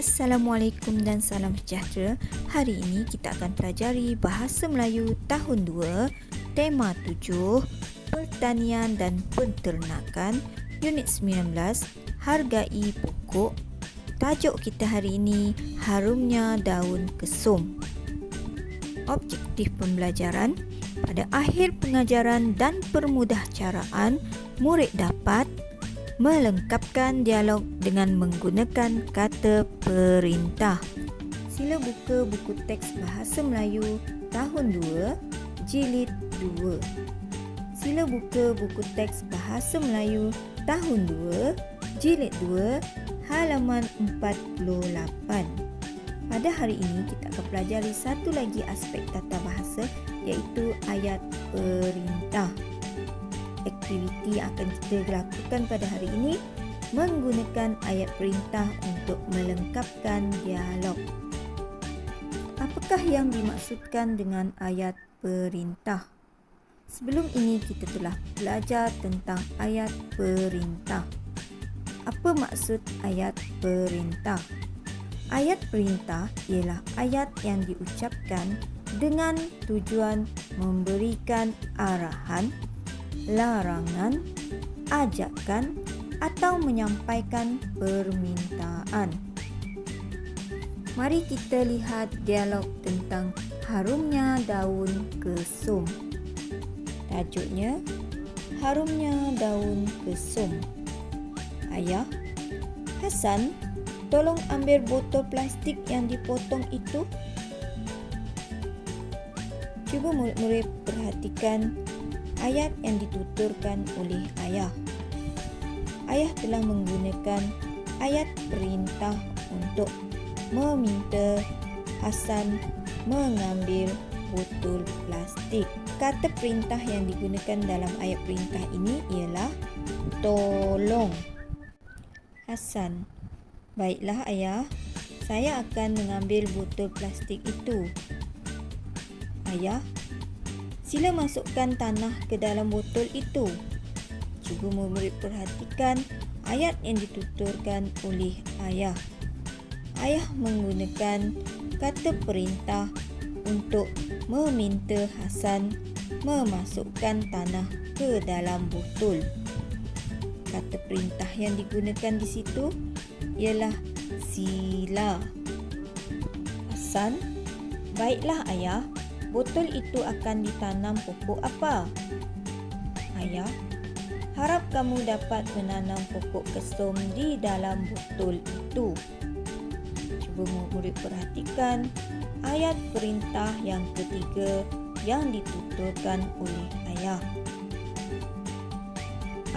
Assalamualaikum dan salam sejahtera. Hari ini kita akan pelajari Bahasa Melayu Tahun 2, Tema 7, Pertanian dan Penternakan, Unit 19, Hargai Pokok. Tajuk kita hari ini, Harumnya Daun Kesum. Objektif pembelajaran: pada akhir pengajaran dan permudahcaraan, murid dapat melengkapkan dialog dengan menggunakan kata perintah. Sila buka buku teks Bahasa Melayu Tahun 2, Jilid 2. Sila buka buku teks Bahasa Melayu Tahun 2, Jilid 2, halaman 48. Pada hari ini kita akan pelajari satu lagi aspek tata bahasa, iaitu ayat perintah. Aktiviti yang akan kita lakukan pada hari ini menggunakan ayat perintah untuk melengkapkan dialog. Apakah yang dimaksudkan dengan ayat perintah? Sebelum ini kita telah belajar tentang ayat perintah. Apa maksud ayat perintah? Ayat perintah ialah ayat yang diucapkan dengan tujuan memberikan arahan, larangan, ajakan atau menyampaikan permintaan. Mari kita lihat dialog tentang harumnya daun kesum. Tajuknya, Harumnya Daun Kesum. Ayah, Hasan, tolong ambil botol plastik yang dipotong itu. Cuba murid-murid perhatikan ayat yang dituturkan oleh ayah. Ayah telah menggunakan ayat perintah untuk meminta Hasan mengambil botol plastik. Kata perintah yang digunakan dalam ayat perintah ini ialah tolong. Hasan, baiklah ayah, saya akan mengambil botol plastik itu. Ayah, sila masukkan tanah ke dalam botol itu. Cuba murid perhatikan ayat yang dituturkan oleh ayah. Ayah menggunakan kata perintah untuk meminta Hasan memasukkan tanah ke dalam botol. Kata perintah yang digunakan di situ ialah sila. Hasan, baiklah ayah, botol itu akan ditanam pokok apa? Ayah, harap kamu dapat menanam pokok kesum di dalam botol itu. Cuba murid perhatikan ayat perintah yang ketiga yang dituturkan oleh ayah.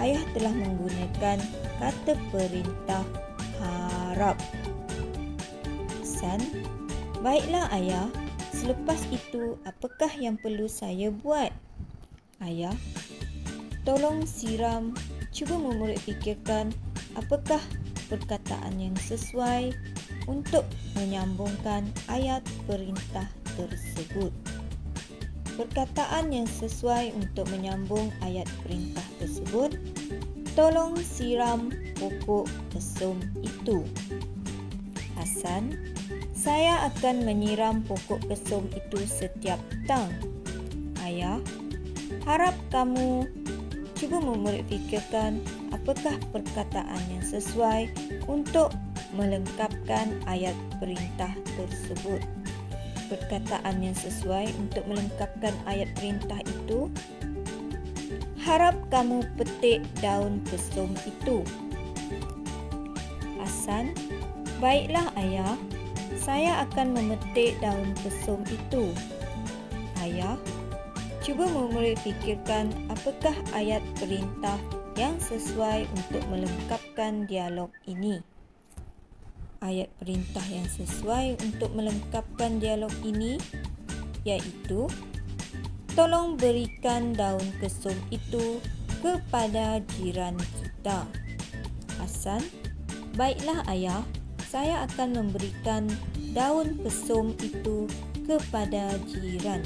Ayah telah menggunakan kata perintah harap. Hasan, baiklah ayah, selepas itu apakah yang perlu saya buat? Ayah, tolong siram. Cuba murid fikirkan apakah perkataan yang sesuai untuk menyambungkan ayat perintah tersebut. Perkataan yang sesuai untuk menyambung ayat perintah tersebut, tolong siram pokok kesum itu. Hasan, saya akan menyiram pokok kesum itu setiap petang. Ayah, harap kamu. Cuba murid fikirkan apakah perkataan yang sesuai untuk melengkapkan ayat perintah tersebut. Perkataan yang sesuai untuk melengkapkan ayat perintah itu, harap kamu petik daun kesum itu. Hasan, baiklah ayah, saya akan memetik daun kesum itu. Ayah, cuba murid fikirkan apakah ayat perintah yang sesuai untuk melengkapkan dialog ini. Ayat perintah yang sesuai untuk melengkapkan dialog ini iaitu tolong berikan daun kesum itu kepada jiran kita. Hasan, baiklah ayah, saya akan memberikan daun kesum itu kepada jiran.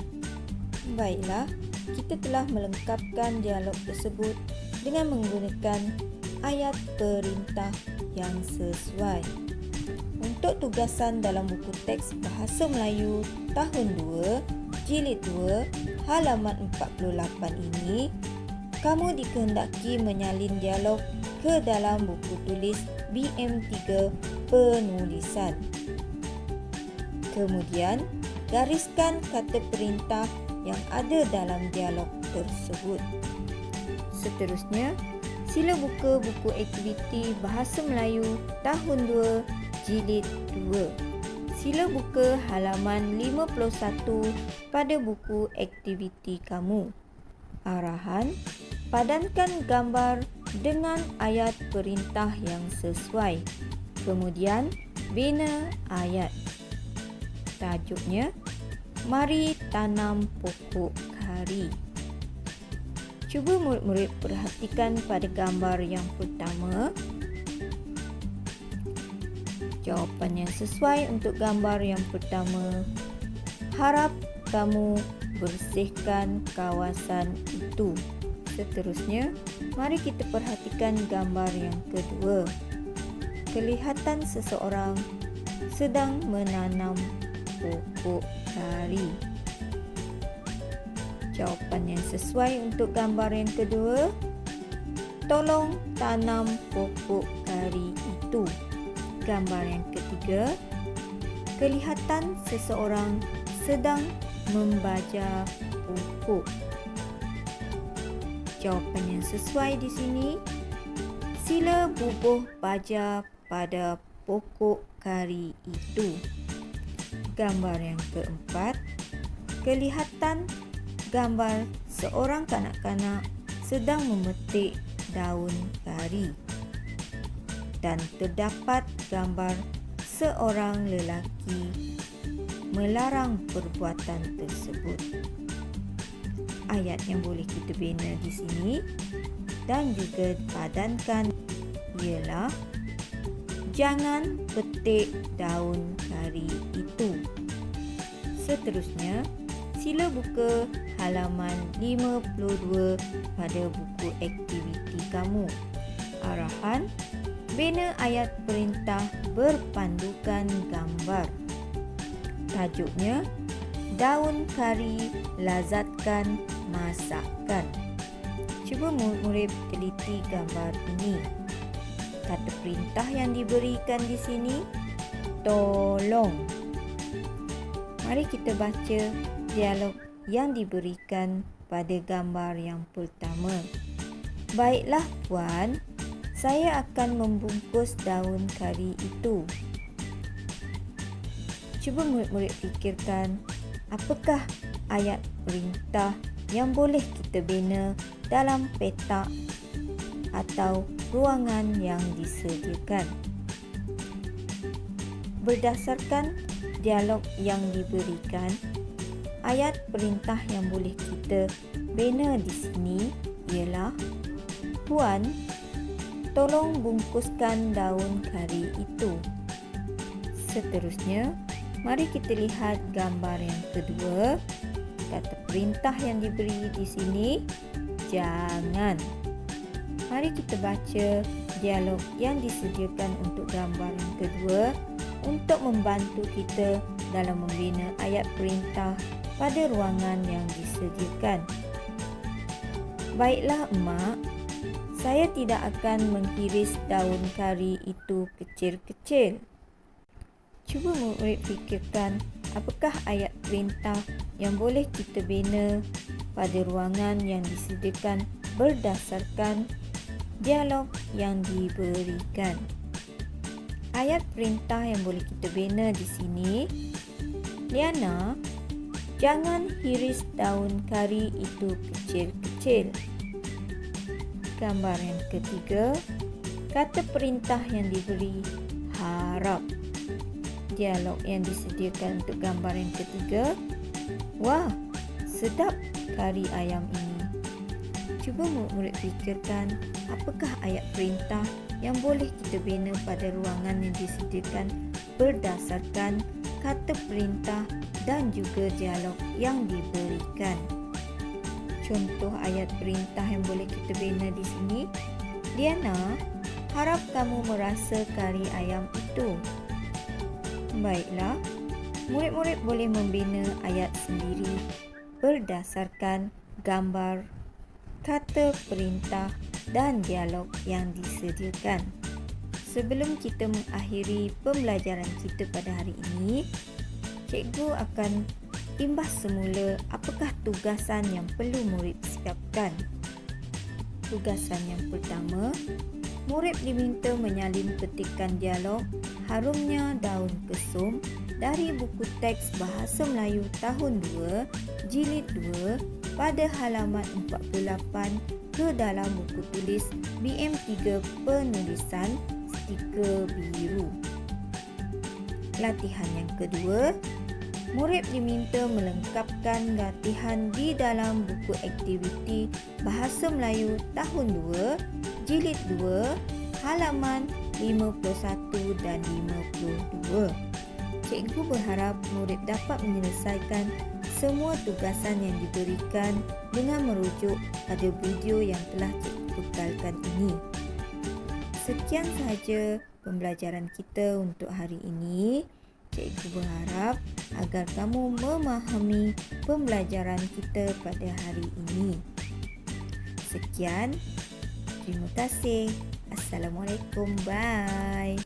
Baiklah, kita telah melengkapkan dialog tersebut dengan menggunakan ayat perintah yang sesuai. Untuk tugasan dalam buku teks Bahasa Melayu Tahun 2, Jilid 2, halaman 48 ini, kamu dikehendaki menyalin dialog ke dalam buku tulis BM3 penulisan. Kemudian, gariskan kata perintah yang ada dalam dialog tersebut. Seterusnya, sila buka buku aktiviti Bahasa Melayu Tahun 2, Jilid 2. Sila buka halaman 51 pada buku aktiviti kamu. Arahan, padankan gambar dengan ayat perintah yang sesuai. Kemudian, bina ayat. Tajuknya, mari tanam pokok kari. Cuba murid-murid perhatikan pada gambar yang pertama. Jawapan yang sesuai untuk gambar yang pertama. Harap kamu bersihkan kawasan itu. Seterusnya, mari kita perhatikan gambar yang kedua. Kelihatan seseorang sedang menanam pokok kari. Jawapan yang sesuai untuk gambar yang kedua. Tolong tanam pokok kari itu. Gambar yang ketiga. Kelihatan seseorang sedang membaja pokok. Jawapan yang sesuai di sini. Sila bubuh baja pada pokok kari itu. Gambar yang keempat. Kelihatan gambar seorang kanak-kanak sedang memetik daun kari. Dan terdapat gambar seorang lelaki melarang perbuatan tersebut. Ayat yang boleh kita bina di sini dan juga padankan ialah jangan petik daun kari itu. Seterusnya, sila buka halaman 52 pada buku aktiviti kamu. Arahan, bina ayat perintah berpandukan gambar. Tajuknya, daun kari lazatkan masakan. Cuba murid-murid teliti gambar ini. Kata perintah yang diberikan di sini, tolong. Mari kita baca dialog yang diberikan pada gambar yang pertama. Baiklah puan, saya akan membungkus daun kari itu. Cuba murid-murid fikirkan, apakah ayat perintah yang boleh kita bina dalam petak atau ruangan yang disediakan. Berdasarkan dialog yang diberikan, ayat perintah yang boleh kita bina di sini ialah, puan, tolong bungkuskan daun kari itu. Seterusnya, mari kita lihat gambar yang kedua. Kata perintah yang diberi di sini, jangan. Mari kita baca dialog yang disediakan untuk gambar yang kedua untuk membantu kita dalam membina ayat perintah pada ruangan yang disediakan. Baiklah emak, saya tidak akan menghiris daun kari itu kecil-kecil. Cuba murid fikirkan, apakah ayat perintah yang boleh kita bina pada ruangan yang disediakan berdasarkan dialog yang diberikan. Ayat perintah yang boleh kita bina di sini, Liana, jangan hiris daun kari itu kecil-kecil. Gambar yang ketiga, kata perintah yang diberi, harap. Dialog yang disediakan untuk gambar yang ketiga, wah, sedap kari ayam ini. Cuba murid fikirkan, apakah ayat perintah yang boleh kita bina pada ruangan yang disediakan berdasarkan kata perintah dan juga dialog yang diberikan. Contoh ayat perintah yang boleh kita bina di sini, Diana, harap kamu merasa kari ayam itu. Baiklah, murid-murid boleh membina ayat sendiri berdasarkan gambar, kata perintah dan dialog yang disediakan. Sebelum kita mengakhiri pembelajaran kita pada hari ini, cikgu akan imbas semula apakah tugasan yang perlu murid siapkan. Tugasan yang pertama, murid diminta menyalin petikan dialog Harumnya Daun Kesum dari buku teks Bahasa Melayu tahun 2, jilid 2 pada halaman 48 ke dalam buku tulis BM3 penulisan stiker biru. Latihan yang kedua, murid diminta melengkapkan latihan di dalam buku aktiviti Bahasa Melayu tahun 2, jilid 2, halaman 51 dan 52. Cikgu berharap murid dapat menyelesaikan semua tugasan yang diberikan dengan merujuk pada video yang telah cikgu bekalkan ini. Sekian sahaja pembelajaran kita untuk hari ini. Cikgu berharap agar kamu memahami pembelajaran kita pada hari ini. Sekian, terima kasih. Assalamualaikum. Bye.